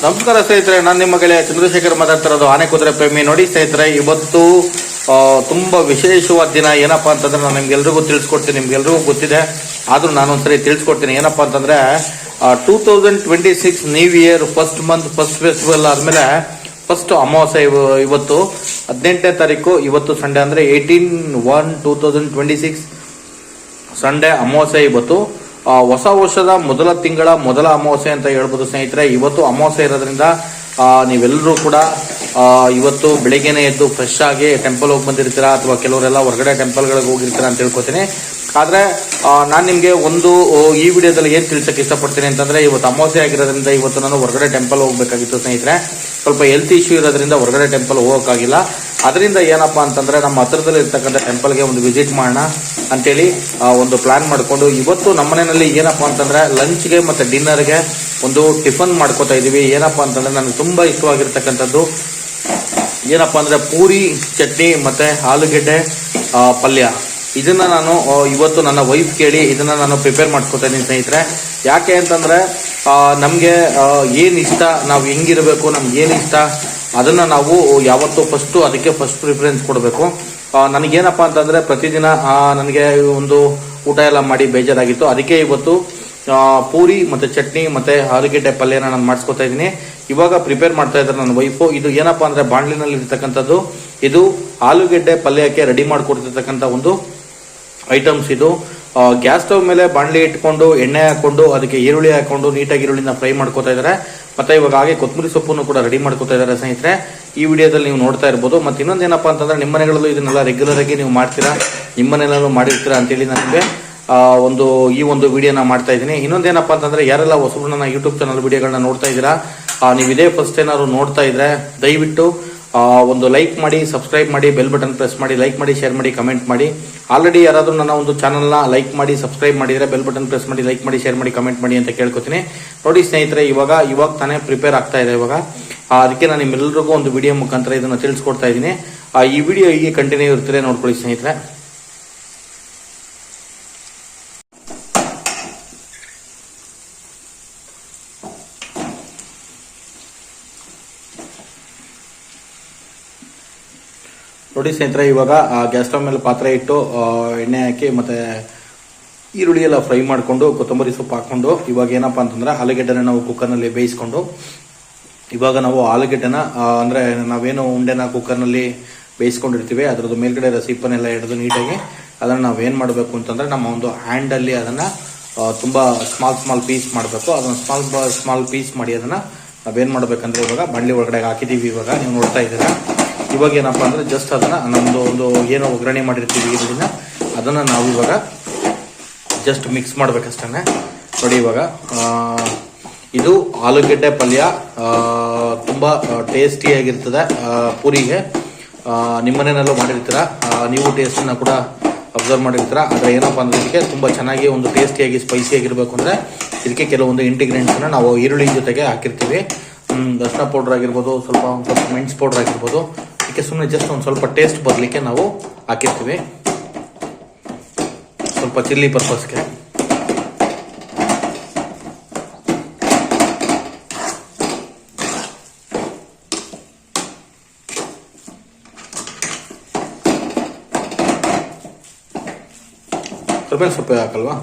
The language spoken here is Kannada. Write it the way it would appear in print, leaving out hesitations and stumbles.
ನಮಸ್ಕಾರ ಸ್ನೇಹಿತರೆ, ನಾನು ನಿಮ್ಮ ಗೆಳೆಯ ಚಂದ್ರಶೇಖರ್ ಮಾತಾಡ್ತಿರೋದು ಆನೆಕುದುರೆ ಪ್ರೇಮಿ. ನೋಡಿ ಸ್ನೇಹಿತರೆ, ಇವತ್ತು ತುಂಬಾ ವಿಶೇಷವಾದ ದಿನ. ಏನಪ್ಪಾ ಅಂತಂದ್ರೆ ನಾನು ನಿಮ್ಗೆಲ್ರಿಗೂ ತಿಳಿಸ್ಕೊಡ್ತೀನಿ, ನಿಮ್ಗೆಲ್ರಿಗೂ ಗೊತ್ತಿದೆ, ಆದ್ರೂ ನಾನೊಂದ್ಸರಿ ತಿಳಿಸ್ಕೊಡ್ತೀನಿ. ಏನಪ್ಪಾ ಅಂತಂದ್ರೆ 2026 new year, first month, first festival ಆದ್ಮೇಲೆ ಫಸ್ಟ್ ಅಮಾವಾಸ್ಯೆ ಇವತ್ತು 18ನೇ ತಾರೀಕು. ಇವತ್ತು ಸಂಡೇ ಅಂದ್ರೆ 18/1/2026 ಸಂಡೇ ಅಮಾವಾಸ್ಯೆ ಇವತ್ತು. ಹೊಸ ವರ್ಷದ ಮೊದಲ ತಿಂಗಳ ಮೊದಲ ಅಮಾವಾಸ್ಯೆ ಅಂತ ಹೇಳ್ಬೋದು ಸ್ನೇಹಿತರೆ. ಇವತ್ತು ಅಮಾವಾಸ್ಯೆ ಇರೋದ್ರಿಂದ ನೀವೆಲ್ಲರೂ ಕೂಡ ಇವತ್ತು ಬೆಳಿಗ್ಗೆನೆ ಎದ್ದು ಫ್ರೆಶ್ ಆಗಿ ಟೆಂಪಲ್ ಹೋಗಿ ಬಂದಿರ್ತೀರಾ, ಅಥವಾ ಕೆಲವರೆಲ್ಲ ಹೊರಗಡೆ ಟೆಂಪಲ್ಗಳಿಗೆ ಹೋಗಿರ್ತೀರಾ ಅಂತ ಹೇಳ್ಕೊತೀನಿ. ಆದ್ರೆ ನಾನು ನಿಮ್ಗೆ ಈ ವಿಡಿಯೋದಲ್ಲಿ ಏನ್ ತಿಳ್ಸಕ್ ಇಷ್ಟಪಡ್ತೀನಿ ಅಂತಂದ್ರೆ, ಇವತ್ತು ಅಮಾವಾಸ್ಯೆ ಆಗಿರೋದ್ರಿಂದ ಇವತ್ತು ನಾನು ಹೊರಗಡೆ ಟೆಂಪಲ್ ಹೋಗ್ಬೇಕಾಗಿತ್ತು ಸ್ನೇಹಿತರೆ. ಸ್ವಲ್ಪ ಹೆಲ್ತ್ ಇಶ್ಯೂ ಇರೋದ್ರಿಂದ ಹೊರಗಡೆ ಟೆಂಪಲ್ ಹೋಗೋಕ್ಕಾಗಿಲ್ಲ. ಅದರಿಂದ ಏನಪ್ಪಾ ಅಂತಂದ್ರೆ ನಮ್ಮ ಹತ್ರದಲ್ಲಿ ಇರ್ತಕ್ಕಂಥ ಟೆಂಪಲ್ಗೆ ಒಂದು ವಿಸಿಟ್ ಮಾಡೋಣ ಅಂತೇಳಿ ಒಂದು ಪ್ಲಾನ್ ಮಾಡ್ಕೊಂಡು ಇವತ್ತು ನಮ್ಮನೆಯಲ್ಲಿ ಏನಪ್ಪಾ ಅಂತಂದ್ರೆ ಲಂಚ್ಗೆ ಮತ್ತೆ ಡಿನ್ನರ್ಗೆ ಒಂದು ಟಿಫನ್ ಮಾಡ್ಕೋತಾ ಇದೀವಿ. ಏನಪ್ಪಾ ಅಂತಂದ್ರೆ ನನಗೆ ತುಂಬಾ ಇಷ್ಟವಾಗಿರ್ತಕ್ಕಂಥದ್ದು ಏನಪ್ಪಾ ಅಂದ್ರೆ ಪೂರಿ ಚಟ್ನಿ ಮತ್ತೆ ಆಲೂಗೆಡ್ಡೆ ಪಲ್ಯ. ಇದನ್ನ ನಾನು ಇವತ್ತು ನನ್ನ ವೈಫ್ ಕೇಳಿ ಇದನ್ನ ನಾನು ಪ್ರಿಪೇರ್ ಮಾಡ್ಕೋತಾ ಇದ್ದೀನಿ ಸ್ನೇಹಿತರೆ. ಯಾಕೆ ಅಂತಂದ್ರೆ ನಮ್ಗೆ ಏನ್ ಇಷ್ಟ, ನಾವು ಹೆಂಗಿರ್ಬೇಕು, ನಮ್ಗೆ ಏನ್ ಇಷ್ಟ ಅದನ್ನ ನಾವು ಯಾವತ್ತೂ ಅದಕ್ಕೆ ಫಸ್ಟ್ ಪ್ರಿಫರೆನ್ಸ್ ಕೊಡಬೇಕು. ನನಗೇನಪ್ಪಾ ಅಂತಂದ್ರೆ ಪ್ರತಿದಿನ ನನಗೆ ಒಂದು ಊಟ ಎಲ್ಲ ಮಾಡಿ ಬೇಜಾರಾಗಿತ್ತು. ಅದಕ್ಕೆ ಇವತ್ತು ಪೂರಿ ಮತ್ತೆ ಚಟ್ನಿ ಮತ್ತೆ ಆಲೂಗೆಡ್ಡೆ ಪಲ್ಯನ ನಾನು ಮಾಡಿಸ್ಕೊತಾ ಇದ್ದೀನಿ. ಇವಾಗ ಪ್ರಿಪೇರ್ ಮಾಡ್ತಾ ಇದ್ದಾರೆ ನನ್ನ ವೈಫು. ಇದು ಏನಪ್ಪಾ ಅಂದ್ರೆ ಬಾಣ್ಲಿನಲ್ಲಿ ಇರ್ತಕ್ಕಂಥದ್ದು, ಇದು ಆಲೂಗೆಡ್ಡೆ ಪಲ್ಯಕ್ಕೆ ರೆಡಿ ಮಾಡ್ಕೊಡ್ತಿರ್ತಕ್ಕಂಥ ಒಂದು ಐಟಮ್ಸ್. ಇದು ಗ್ಯಾಸ್ ಸ್ಟವ್ ಮೇಲೆ ಬಾಣ್ಲಿ ಇಟ್ಕೊಂಡು ಎಣ್ಣೆ ಹಾಕೊಂಡು ಅದಕ್ಕೆ ಈರುಳ್ಳಿ ಹಾಕೊಂಡು ನೀಟಾಗಿ ಈರುಳ್ಳಿನ ಫ್ರೈ ಮಾಡ್ಕೋತಾ ಇದ್ದಾರೆ. ಮತ್ತೆ ಇವಾಗ ಹಾಗೆ ಕೊತ್ತಂಬರಿ ಸೊಪ್ಪನ್ನು ಕೂಡ ರೆಡಿ ಮಾಡ್ಕೋತಾ ಇದ್ದಾರೆ ಸ್ನೇಹಿತರೆ. ಈ ವಿಡಿಯೋದಲ್ಲಿ ನೀವು ನೋಡ್ತಾ ಇರ್ಬೋದು. ಮತ್ತೆ ಇನ್ನೊಂದೇನಪ್ಪಾ ಅಂತಂದ್ರೆ ನಿಮ್ಮ ಮನೆಗಳಲ್ಲೂ ಇದನ್ನೆಲ್ಲ ರೆಗ್ಯುಲರ್ ಆಗಿ ನೀವು ಮಾಡ್ತೀರಾ, ನಿಮ್ಮ ಮನೆಯಲ್ಲೂ ಮಾಡಿರ್ತೀರಾ ಅಂತೇಳಿ ನನಗೆ ಈ ಒಂದು ವಿಡಿಯೋನ ಮಾಡ್ತಾ ಇದ್ದೀನಿ. ಇನ್ನೊಂದೇನಪ್ಪಾ ಅಂತಂದ್ರೆ ಯಾರೆಲ್ಲ ಹೊಸಬ್ರು ನನ್ನ ಯೂಟ್ಯೂಬ್ ಚಾನಲ್ ವಿಡಿಯೋಗಳನ್ನ ನೋಡ್ತಾ ಇದ್ದೀರಾ, ನೀವು ಇದೇ ಫಸ್ಟ್ ಏನಾದ್ರು ನೋಡ್ತಾ ಇದ್ರೆ ದಯವಿಟ್ಟು ಒಂದು ಲೈಕ್ ಮಾಡಿ, ಸಬ್ಸ್ಕ್ರೈಬ್ ಮಾಡಿ, ಬೆಲ್ ಬಟನ್ ಪ್ರೆಸ್ ಮಾಡಿ, ಲೈಕ್ ಮಾಡಿ, ಶೇರ್ ಮಾಡಿ, ಕಮೆಂಟ್ ಮಾಡಿ. ಆಲ್ರೆಡಿ ಯಾರಾದ್ರೂ ನನ್ನ ಒಂದು ಚಾನಲ್ನ ಲೈಕ್ ಮಾಡಿ, ಸಬ್ಸ್ಕ್ರೈಬ್ ಮಾಡಿದ್ರೆ ಬೆಲ್ ಬಟನ್ ಪ್ರೆಸ್ ಮಾಡಿ, ಲೈಕ್ ಮಾಡಿ, ಶೇರ್ ಮಾಡಿ, ಕಮೆಂಟ್ ಮಾಡಿ ಅಂತ ಕೇಳ್ಕೊತೀನಿ. ನೋಡಿ ಸ್ನೇಹಿತರೆ, ಇವಾಗ ತಾನೇ ಪ್ರಿಪೇರ್ ಆಗ್ತಾ ಇದೆ. ಇವಾಗ ಅದಕ್ಕೆ ನಾನು ನಿಮ್ಮೆಲ್ಲರಿಗೂ ಒಂದು ವಿಡಿಯೋ ಮುಖಾಂತರ ಇದನ್ನ ತಿಳಿಸ್ಕೊಡ್ತಾ ಇದ್ದೀನಿ. ಈ ವಿಡಿಯೋ ಹೀಗೆ ಕಂಟಿನ್ಯೂ ಇರ್ತಾರೆ, ನೋಡ್ಕೊಳ್ಳಿ ಸ್ನೇಹಿತರೆ. ನೋಡಿ ಸ್ನೇಹಿತರೆ, ಇವಾಗ ಗ್ಯಾಸ್ ಸ್ಟವ್ ಮೇಲೆ ಪಾತ್ರೆ ಇಟ್ಟು ಎಣ್ಣೆ ಹಾಕಿ ಮತ್ತೆ ಈರುಳ್ಳಿ ಎಲ್ಲ ಫ್ರೈ ಮಾಡಿಕೊಂಡು ಕೊತ್ತಂಬರಿ ಸೊಪ್ಪು ಹಾಕೊಂಡು ಇವಾಗ ಏನಪ್ಪಾ ಅಂತಂದ್ರೆ ಆಲೂಗೆಡ್ಡೆನ ನಾವು ಕುಕ್ಕರ್ನಲ್ಲಿ ಬೇಯಿಸ್ಕೊಂಡು ಇವಾಗ ನಾವು ಆಲೂಗೆಡ್ಡೆನ ಅಂದ್ರೆ ನಾವೇನು ಉಂಡೆನ ಕುಕ್ಕರ್ನಲ್ಲಿ ಬೇಯಿಸ್ಕೊಂಡಿರ್ತೀವಿ ಅದರದ್ದು ಮೇಲ್ಗಡೆ ರಸಿಪ್ಪನ್ನೆಲ್ಲ ಹಿಡಿದು ನೀಟಾಗಿ ಅದನ್ನ ನಾವೇನ್ ಮಾಡಬೇಕು ಅಂತಂದ್ರೆ ನಮ್ಮ ಒಂದು ಹ್ಯಾಂಡಲ್ಲಿ ಅದನ್ನ ತುಂಬಾ ಸ್ಮಾಲ್ ಪೀಸ್ ಮಾಡಬೇಕು. ಅದನ್ನ ಸ್ಮಾಲ್ ಪೀಸ್ ಮಾಡಿ ಅದನ್ನ ನಾವೇನ್ ಮಾಡ್ಬೇಕಂದ್ರೆ ಇವಾಗ ಬಾಣಲಿ ಒಳಗಡೆ ಹಾಕಿದೀವಿ. ಇವಾಗ ನೀವು ನೋಡ್ತಾ ಇದ್ದೀರಾ. ಇವಾಗ ಏನಪ್ಪಾ ಅಂದ್ರೆ ಜಸ್ಟ್ ಅದನ್ನ ನಮ್ದು ಒಂದು ಏನೋ ಒಗ್ಗರಣೆ ಮಾಡಿರ್ತೀವಿ ಈರುಳ್ಳಿನ, ಅದನ್ನ ನಾವು ಇವಾಗ ಜಸ್ಟ್ ಮಿಕ್ಸ್ ಮಾಡ್ಬೇಕಷ್ಟೇ. ನೋಡಿ ಇವಾಗ ಇದು ಆಲೂಗೆಡ್ಡೆ ಪಲ್ಯ ತುಂಬಾ ಟೇಸ್ಟಿಯಾಗಿರ್ತದೆ. ಪೂರಿಗೆ ನಿಮ್ಮನೆಯಲ್ಲೂ ಮಾಡಿರ್ತೀರಾ, ನೀವು ಟೇಸ್ಟನ್ನ ಕೂಡ ಅಬ್ಸರ್ವ್ ಮಾಡಿರ್ತೀರಾ. ಆದರೆ ಏನಪ್ಪಾ ಅಂದ್ರೆ ಇದಕ್ಕೆ ತುಂಬಾ ಚೆನ್ನಾಗಿ ಒಂದು ಟೇಸ್ಟಿಯಾಗಿ ಸ್ಪೈಸಿಯಾಗಿರ್ಬೇಕು ಅಂದ್ರೆ ಇದಕ್ಕೆ ಕೆಲವೊಂದು ಇಂಟಿಗ್ರೆಂಟ್ಸ್ನ ನಾವು ಈರುಳ್ಳಿ ಜೊತೆಗೆ ಹಾಕಿರ್ತೀವಿ. ದರ್ಶನ ಪೌಡರ್ ಆಗಿರ್ಬೋದು, ಸ್ವಲ್ಪ ಮೆಣಸು ಪೌಡರ್ ಆಗಿರ್ಬೋದು. ಇದಕ್ಕೆ ಸುಮ್ಮನೆ ಜಸ್ಟ್ ಒಂದು ಸ್ವಲ್ಪ ಟೇಸ್ಟ್ ಬರಲಿಕ್ಕೆ ನಾವು ಹಾಕಿರ್ತೀವಿ, ಸ್ವಲ್ಪ ಚಿಲ್ಲಿ ಪರ್ಪಸ್ಗೆ. ಸ್ವಲ್ಪ ಹಾಕಲ್ವಾ?